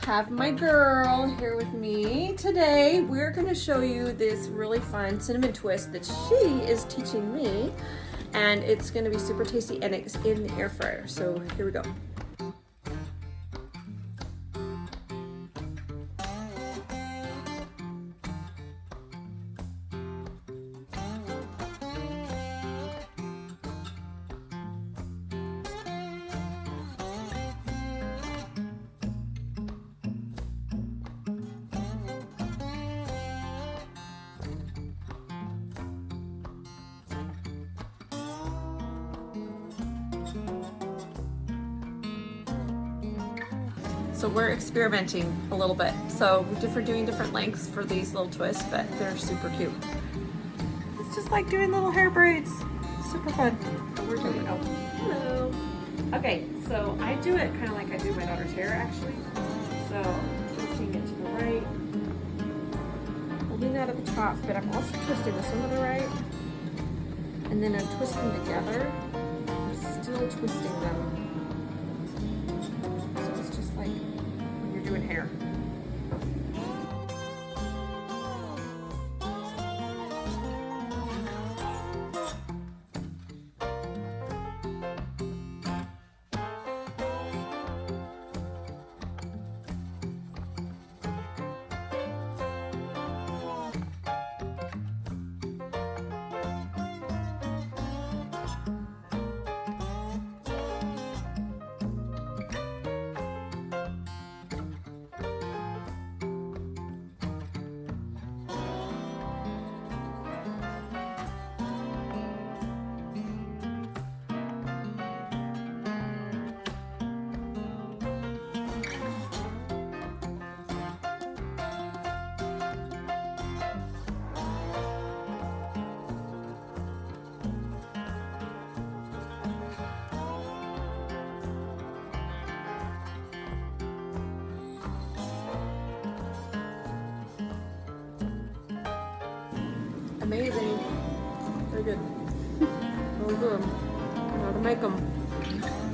have my girl here with me. Today we're going to show you this really fun cinnamon twist that she is teaching me, and it's going to be super tasty and it's in the air fryer. So here we go. So we're experimenting a little bit. So we're doing different lengths for these little twists, but they're super cute. It's just like doing little hair braids. Super fun. We're doing it. Hello. Okay, so I do it kind of like I do my daughter's hair actually. So twisting it to the right, holding that at the top, but I'm also twisting this one to the right. And then I'm twisting together. I'm still twisting them. Like when you're doing hair. Amazing. Very good. Really good. I know how to make them.